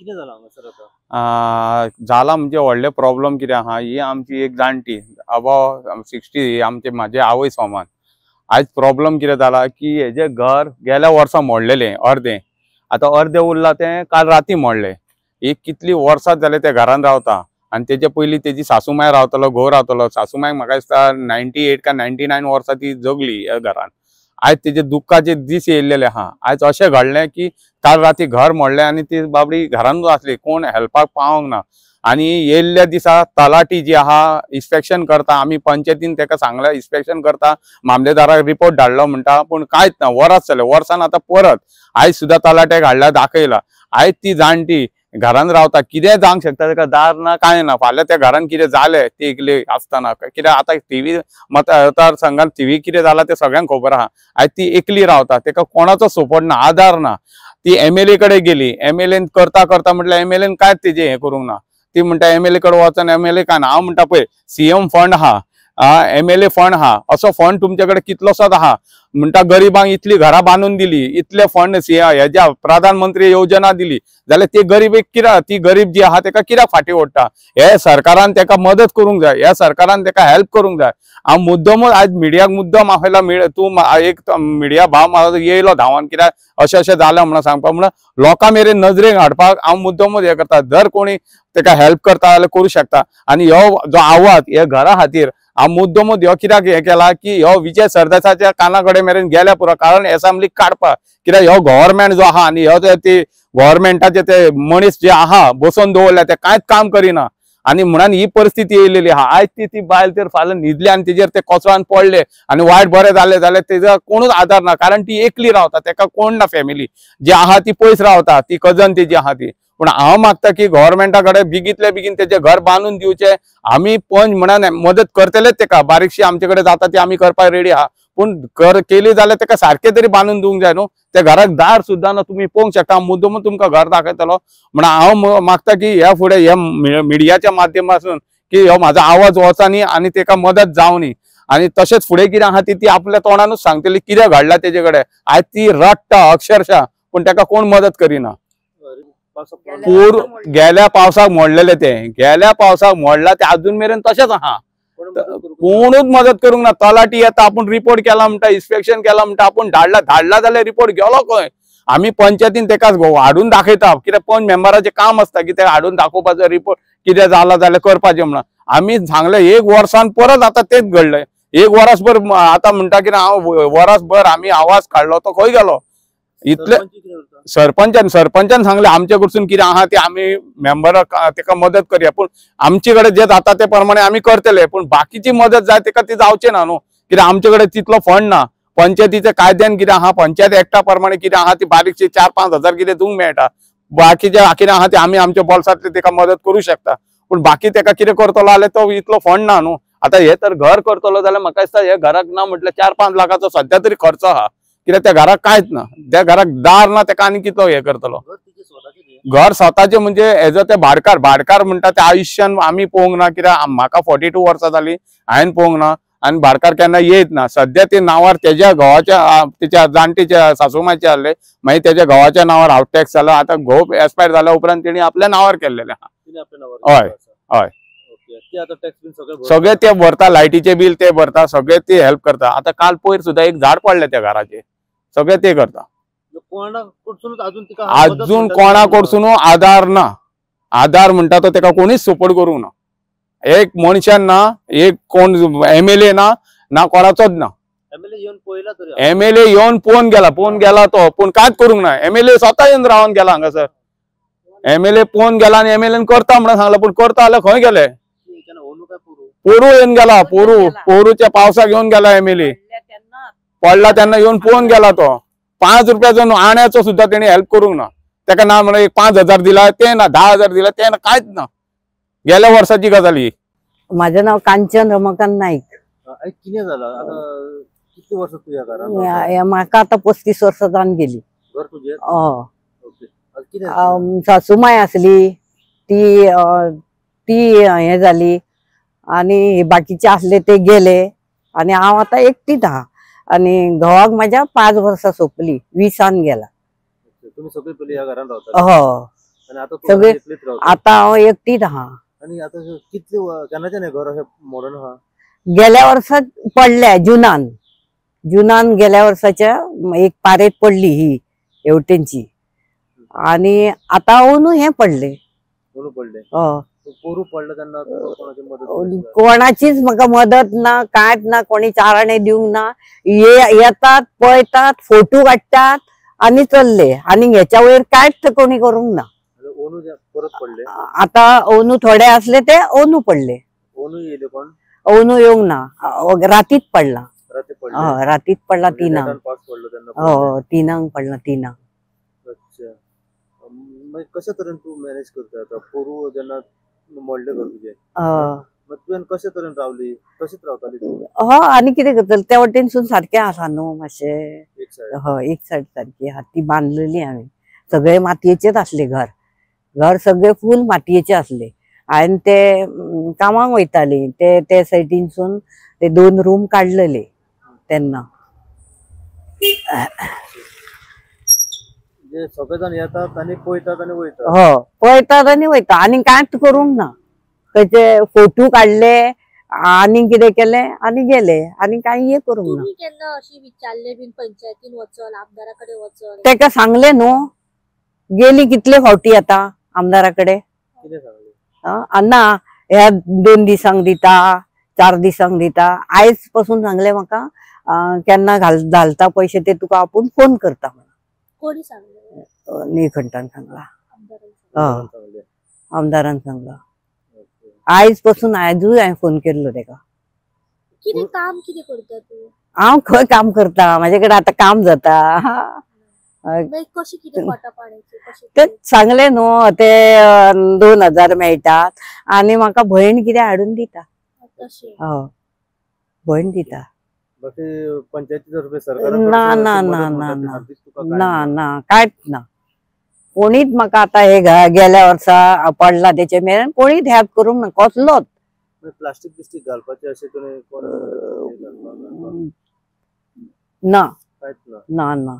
कितें जाला हांगासर आतां? जाला म्हणजे व्हडले प्रॉब्लेम कितें आहा, ही आमची एक जाणटी अबाव 60 आमचे म्हाजे आवय समान. आज प्रॉब्लेम कितें जाला की हेजे घर गेल्या वर्सा मोडलेलें अर्दें. आतां अर्दें उरलां तें काल राती मोडलें. ही कितली वर्सां जाले ते घरान रावता आनी तेजे पयलीं तेजी सासूमाय रावतलो, घोव रावतलो. सासूमायक म्हाका दिसता 98 का 99 वर्सां ती जगली ह्या घरान. आज तेजे दुख्खाचे दीस येयल्लेले आहा. आज अशें घडलें की काल राती घर मोडलें आनी ती बाबडी घरानूच आसली, कोण हेल्पाक पावोंक ना. आनी येयल्ल्या दिसा तलाटी जी आहा इन्स्पेक्शन करता, आमी पंचायतीन तेका सांगलें इन्स्पेक्शन करता, मामलेदाराक रिपोर्ट धाडलो म्हणटा, पूण कांयच ना. वरांच जालें, वर्सान आतां परत आयज सुद्दां तलाट्याक हाडला, दाखयला. आयज ती जाणटी घरान रावता, कितें जावंक शकता, तेका दार ना कांय ना. फाल्यां त्या घरान कितें जालें ती एकली आसतना, कित्याक आतां टीव्ही मतदारसंघात टीव्ही कितें जालां तें सगळ्यांक खबर आहा. आयज ती एकली रावता, तेका कोणाचो सपोर्ट ना, आधार ना. ती MLA कडेन गेली, MLA करता करता म्हटल्यार MLA कांयच तेजे हें करूंक ना. ती म्हणटा MLA कडेन वचून MLA काय ना. हांव म्हणटा पळय CM फंड आहा, MLA फंड आहा, असो फंड तुमचे कडेन कितलोसोच आहा म्हणटा. गरिबांक इतली घरां बांदून दिली, इतले फंड हेज्या प्रधानमंत्री योजना दिली, जाल्यार ती गरीबीक कित्याक, ती गरीब जी आहा तेका कित्याक फाटीं ओडटा? हे सरकारान तेका मदत करूंक जाय, ह्या सरकारान तेका हेल्प करूंक जाय. हांव मुद्दमूच आज मिडियाक मुद्दम आपयला, तूं एक मिडिया भाव म्हाजो येयलो धांवन, कित्याक अशें अशें जालें म्हणून सांगपाक, म्हणून लोकां मेरेन नजरेक हाडपाक हांव मुद्दमूच हें करता. जर कोणी तेका हेल्प करता जाल्यार करूं शकता. आनी ह्यो जो आवाज हे घरा खातीर हांव मुद्दमूच ह्यो कित्याक हें केला की ह्यो विजय सरदेसाच्या काना कडेन मेरेन गेल्या पुरो, कारण असेंब्लीक काडपाक. कित्याक ह्यो गव्हर्मेंट जो आहा आनी ह्यो ते गव्हर्मेंटाचे ते मनीस जे आहा बसोवन दवरल्या, ते कांयच काम करिना. आनी म्हणून ही परिस्थिती येयलेली आहा. आयज ती बायल तर फाल्यां न्हिदली आनी तेजेर ते कोसळान पडले आनी वायट बरें जालें जाल्यार तेजो कोणूच आधार ना, कारण ती एकली रावता, तेका कोण ना. फॅमिली जी आहा ती पयस रावता, ती कजन तेजी आहा ती. पूण हांव मागता की गव्हर्मेंटा कडेन बेगींतल्या बेगीन तेजें घर बांदून दिवचें. आमी पंच म्हणून मदत करतलेच तेका, बारीकशी आमचे कडेन जाता ती आमी करपाक रेडी आहा. पूण केली जाल्यार तेका सारकें तरी बांदून दिवंक जाय न्हू. त्या घराक दार सुद्दां ना, तुमी पळोवंक शकता. मुद्दमूच तुमकां घर दाखयतलो. म्हणून हांव मागता की ह्या फुडें ह्या मिडियाच्या माध्यमांतून की हो म्हाजो आवाज वचानी आनी तेका मदत जावनी. आनी तशेंच फुडें कितें आहा ती आपल्या तोंडानूच सांगतली कितें घडलां तेजे कडेन. आयज ती रडटा अक्षरशः, पूण तेका कोण मदत करिना. पूर गेल्या पावसाक मोडलेले, ते गेल्या पावसाक मोडला, ते अजून मेरेन तशेंच आहा. कोणूच मदत करूंक ना. तलाटी येता, आपूण रिपोर्ट केला म्हणटा, इन्स्पेक्शन केला म्हणटा, आपूण धाडला जाल्यार रिपोर्ट गेलो खंय? आमी पंचायतीन तेका हाडून दाखयता, कित्याक पंच मेंबराचें काम आसता की ते हाडून दाखोवपाचो रिपोर्ट कितें जाला जाल्यार करपाचें म्हणून. आमी सांगलें एक वर्सान परत आतां तेच घडलें. एक वरासभर आतां म्हणटा की हांव वरासभर आमी आवाज काडलो, तो खंय गेलो? इतले सरपंचान सांगलें आमचे कडसून कितें आहा ते आमी मेंबर तेका मदत करया, पूण आमचे कडेन जे जाता ते प्रमाणे आमी करतले. पूण बाकीची मदत जाय तेका ती जावचें ना न्हू, कित्याक आमचे कडेन तितलो फंड ना. पंचायतीच्या कायद्यान कितें आहा, पंचायत एक्टा प्रमाणे कितें आहा ती बारीकशी 4-5 हजार कितें दिवंक मेळटा. बाकीचे कितें आहा ते आमी आमच्या बोल्सांतले तेका मदत करूं शकता. पूण बाकी तेका कितें करतलो जाल्यार तो इतलो फंड ना न्हू. आतां हे तर घर करतलो जाल्यार म्हाका दिसता हे घराक ना म्हटल्यार 4-5 लाखाचो सध्या तरी खर्च आहा, कित्याक त्या घराक कांयच ना. त्या घराक दार ना, तेका आनी कितलो हे करतलो. घर स्वताचें म्हणजे हेजो ते भाडकार म्हणटा ते आयुश्यान आमी पळोवंक ना, कित्याक म्हाका 42 वर्सां जालीं हांवें पळोवंक ना. आनी भाडकार केन्ना येयत ना. सध्या ते नांवार तेज्या घोवाच्या तेच्या जाणटेच्या सासूमाचे जाल्ले, मागीर तेज्या घोवाच्या नांवार हावस टॅक्स जालो. आतां घोव एक्सपायर जाल्या उपरांत तेणी आपल्या नांवार केल्लेलें आहा. हय हय, सगळे ते भरता, लायटीचे बील ते भरता, सगळे ते हेल्प करता. आतां काल पयर सुद्दां एक झाड पडलें त्या घराचेर, सगळे ते करता. अजून कोणा कडसून आधार ना. आधार म्हणटा तो तेका कोणीच सपोर्ट करूंक ना. एक मनशान ना, एक कोण MLA ना कोणाचोच ना. MLA येवन पळोवन गेला तो, पूण कांयच करूंक ना. MLA स्वता येवन रावन गेला हांगासर. MLA पळोवन गेला आनी MLA करता म्हणून सांगला, पूण करता जाल्यार खंय गेले? पोरू येवन गेला. पोरूच्या पावसाक येवन गेला MLA. पडला तेन्ना येवन पळोवन गेला तो. 5 रुपयाचो आण्याचो सुद्दां तेणी हेल्प करूंक ना. तेका ना म्हणून 5,000 दिला ते ना, 10,000 दिला ते ना, कांयच ना. गेल्या वर्साची गजाल ही. माझं नाव कांचन रमाकांत नाईक. कितें जालां आतां? कितली वर्सां तुज्या घरान? म्हाका आतां 35 वर्सां जावन गेली. घर तुजें? सासूमाय आसली, ती हे जाली आनी बाकीचे आसले ते गेले आनी हांव आतां एकटीच आहा. आनी घोवाक म्हाज्या 5 वर्सां सोंपली, 20 गेला. तुम्ही सगळे पयलीं ह्या घरान रावता? हो, आणि आता तू सगळे- एकलीच राहतो. आता हांव एकटीच आहा. आणि आता कितले केन्नाच्यान हे घर अशें मॉडर्न आहा? गेल्या वर्सात पडल्या जुनान गेल्या वर्साच्या एक पारेत पडली ही हेवटेंची. आणि आता ओनू हे पडले. म्हणून पडले. हो. पोरू पडलं त्यांना कोणाची मदत केली का? कोणाचीच म्हाका मदत ना, कांयच ना, कोणी चाराणे दिवंक ना. येतात, पळतात, फोटो काडटात आणि चलले. आणि ह्याच्या वयर कांयच कोणी करूंक ना. आणि ओनू जे परत पडले. आता ओनू थोडे असले ते ओनू पडले. ओनू येले पण ओनू येऊंक ना, रातीत पडला. रात्री पडले. हो, रातीत पडला म्हणजे तिनांक. नेटान पावस पडलो त्यांना पडले. हो, तिनांक पडला तिनांक. अच्छा. मग कशा तरेन तू मॅनेज करता आता पोरू जेन्ना मोडले घर तुझे मग तुवें कशा तरेन रावली कशीच रावताली तू? हो, आणि कितें करतले त्या वटेनसून सारखे आसा न्हू मातशें. एक सायड. हो, एक सायड सारखी आहा ती बांदलेली हांवें. सगळे मातयेचेच असले घर सगळे फूल मातयेचे असले. हांवें ते कामाक वयताली ते सायडीनसून ते 2 रूम काडलेले तेन्ना. जे सगळे जाण येतात आणि पळयतात आणि वयतात. हो, पळयतात आनी वयता आनी कांयच करूंक ना. खंयचे फोटो काडले आनी कितें केले आनी गेले आनी कांय हे करूंक ना. तुम्ही केन्ना अशी विचारले बीन पंचायतीन वचल आमदाराकडे वचल? तेका सांगले न्हू, गेली कितले फावटी आता आमदाराकडे. कितें सांगले? ना ह्या 2 दिसांक दिता, 4 दिसांक दिता. आयज पासून सांगले म्हाका केन्ना घालता पैसे ते तुका आपूण फोन करता म्हणून. कोणी सांगले? निळकंठान सांगला. आमदारान सांगले. आमदारान सांगला. आयज पासून आजूय हांवें फोन केल्लो तेका. कितें काम कितें करता तू? हांव खंय काम करता, म्हाजे कडेन आतां काम जाता. मागीर कशी कितें पोटा पाण्याची कशी तेच सांगले न्हू, ते 2000 मेळटात आनी म्हाका भयण कितें हाडून दिता. तशें? हो, भयण दिता. बाकी पंचायतीच्या रुपये ना, सरकाराकडसून ना, अशी ना, मदत ना, म्हणतात ती ना. हातीक तुका काय ना ना? ना कांयच ना. कोणीच म्हाका आता हे गेल्या वर्सा पडला तेचे मेरेन कोणीच हेल्प करूंक ना, कसलोच. प्लास्टिक बिस्टिक घालपाचे अशें तुवें कोण ना कांयच ना. ना ना.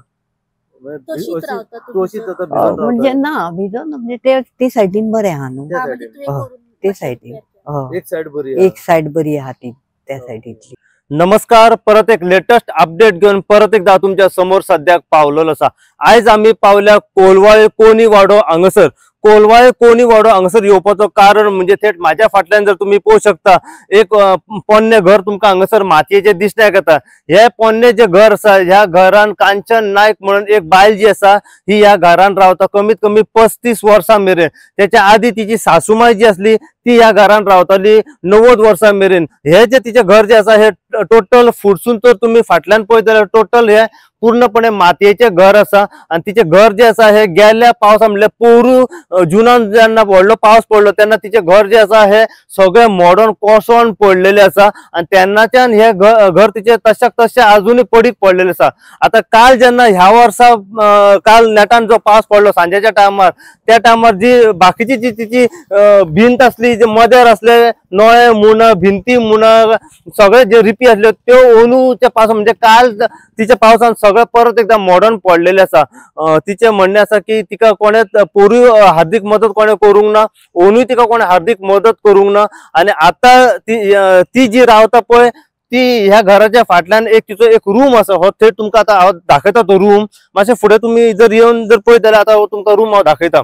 म्हणजे तशीच अशी- रावता तू तू अशीच भिजून? आता भिजून म्हणजे रावता. ना भिजून म्हणजे ते सायडीन बरें आहा न्हू. त्या म्हणजे सायडीन. तुवें हो, करून ते मातशें सायडीन. केलें. हो, एक सायड बरी आहे. एक सायड बरी आहा ती त्या सायडीतली. नमस्कार, परत एक लेटेस्ट अपडेट घेऊन परत एकदा तुमच्या समोर सध्या पावलेलो असा. आज आम्ही पावल्या कोलवाळे कोणी वाडो हांगसर. कोलवाळे कोणी वाडो हांगसर येवपाचो कारण म्हणजे थेट माझ्या फाटल्यान जर तुम्ही पळोवंक शकता एक पोन्ने घर तुमकां हांगसर मातयेचे दिसण्याक येता. हे पोन्ने जे घर आसा ह्या घरान कांचन नायक म्हणून एक बायल जी आसा ही ह्या घरान रावता कमीत कमी 35 वर्सां मेरेन. त्याच्या आधी तिची सासूमाय जी असली ती ह्या घरान रावताली 90 वर्सां मेरेन. हे जे तिचे घर जे आसा हे टोटल फुडसून तर तुम्ही फाटल्यान पळयत जाल्यार टोटल हे पूर्णपणे मातयेचे घर आसा. आणि तिचे घर जे आसा हे गेल्या पावसा म्हणल्यार पोरू जुनान जेन्ना व्हडलो पावस पडलो तेन्ना तिचे घर जे आसा हे सगळे मॉडर्न कोसळून पडलेले आसा. आणि तेन्नाच्यान हे घर तिचे तशाक तशे अजूनही पडीक पडलेले आसा. आता काल जेन्ना ह्या वर्सा काल नेटान जो पावस पडलो सांजेच्या टायमार त्या टायमार जी बाकीची जी तिची भिंत असली जे मदेर असले नळे मुण भिंती मुण सगळे जे रिपी असले त्यो ओनूच्या पावसान म्हणजे काल तिच्या पावसान सगळे परत एकदा मॉडर्न पडलेले आसा. तिचे म्हणणे आसा की तिका कोणे पोरू हार्दिक मदत कोणे करूंक ना, ओनूय तिका कोणे हार्दिक मदत करूंक ना. आणि आता ती जी रावता पळय ती ह्या घराच्या फाटल्यान एक तिचो एक रूम आसा. हो थेट तुमकां आता हांव दाखयता तो रूम. मातशे फुडें तुम्ही जर येवन जर पळयत जाल्यार आता तुमकां रूम हांव दाखयता.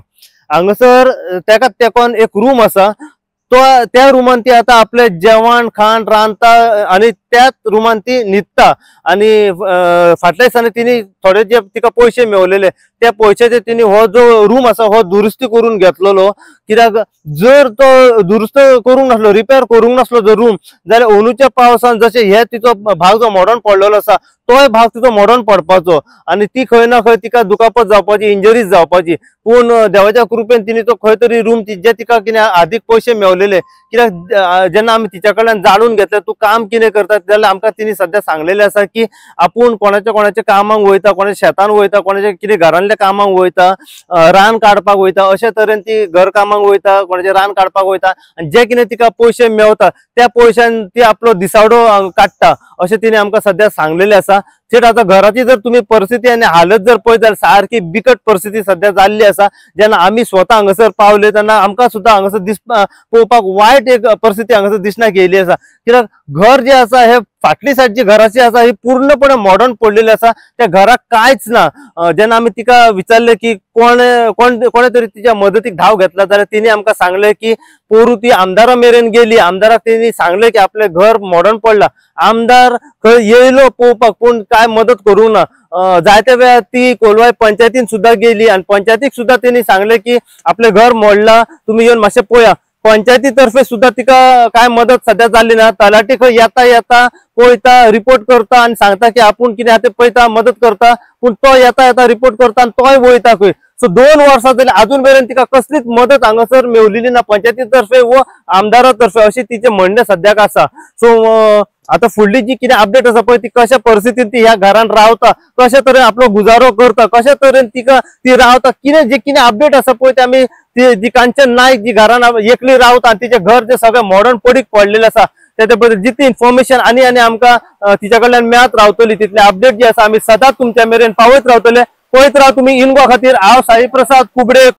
हांगसर तेकाच तेकोन एक रूम आसा. तो त्या रुमान ती आता आपले जेवण खाण रांदता आणि त्याच रुमान ती न्हिदता. आणि फाटल्या दिसांनी तिने थोडे जे तिका पयशे मेवलेले त्या पयशाचे तिने हो जो रूम आसा हो दुरुस्ती करून घेतलेलो. कित्याक जर तो दुरुस्त करूंक नासलो रिपेअर करूंक नासलो जर रूम जाल्यार ओनूच्या पावसान जशे हे तिचो भाग जो मॉडर्न पडलेलो आसा तोय भाग तिचो मॉडर्न पडपाचो. आणि ती खंय ना खंय तिका दुखापत जावपाची इंजरीज जावपाची. पूण देवाच्या कृपेन तिने तो खंय तरी रूम जे तिका कितें अधिक पयशे मेवलेले. कित्याक जेन्ना आमी तिच्या कडल्यान जाणून घेतले तू काम कितें करता जाल्यार आमकां तिने सध्या सांगलेले आसा की आपूण कोणाच्या कामाक वयता, कोणाच्या शेतान वयता, कोणाच्या कितें घरांतल्या कामाक वयता, रान काडपाक वयता, अशे तरेन ती घर कामाक वयता, कोणाचे रान काडपाक वयता. आनी जे कितें तिका पयशे मेवता त्या पयशान ती आपलो दिसावडो काडटा अशें तिने आमकां सध्या सांगलेले आसा. थेट आता घराची जर तुम्ही परिस्थिती आणि हालत जर पळयत जाल्यार सारखी बिकट परिस्थिती सध्या जाल्ली आसा. जेन्ना आम्ही स्वतः हांगासर पावले तेन्ना आमकां सुद्धा हांगासर पळोवपाक वायट एक परिस्थिती हांगासर दिसण्याक येयली आसा. कित्याक घर जे आसा हे फाटली सायड जी घराची आसा ही पूर्णपणे मॉडर्न पडलेली आसा. त्या घराक कांयच ना. जेन्ना आमी तिका विचारले की कोणे तरी तिच्या मदतीक धाव घेतला जाल्यार तिने आमकां सांगले की पोरू ती आमदारा मेरेन गेली. आमदाराक तिने सांगले की आपले घर मॉडर्न पडला. आमदार खंय येयलो पळोवपाक पूण काय मदत करूंक ना. जायत्या वेळार ती कोलवाळे पंचायतीन सुद्धा गेली आणि पंचायतीक सुद्धा त्यांनी सांगले की आपले घर मोडला, तुम्ही येऊन मातशें पळया. पंचायती तर्फे सुद्धा तिका काय मदत सध्या जाल्ली ना. तलाठी खंय येता पळयता, रिपोर्ट करता आणि सांगता की आपूण कितें ते पळयता, मदत करता, पूण तो येता रिपोर्ट करता आणि तोय वयता खंय. सो 2 वर्सां जाली अजून मेरेन तिका कसलीच मदत हांगासर मेवलेली ना पंचायती तर्फे व आमदारा तर्फे अशें तिचे म्हणणें सद्याक आसा. सो आता फुडली जी कितें अपडेट आसा पळय ती कशा परिस्थितीन ती ह्या घरान रावता, कशा तरेन आपलो गुजारो करता, कशा तरेन तिका ती रावता, कितें अपडेट आसा पळय ते आमी जी कांचन नायक जी घरान एकली रावता आणि तिचे घर जे सगळें मॉडर्न पडीक पडलेलें आसा त्याच्या बद्दल जितली इन्फॉर्मेशन आनी आमकां तिच्या कडल्यान मेळत रावतली तितले अपडेट जे आसा आमी सदांच तुमच्या मेरेन पावयत रावतले. पळयत राहा तुम्ही इनगो खातीर. हांव साई प्रसाद कुबडे,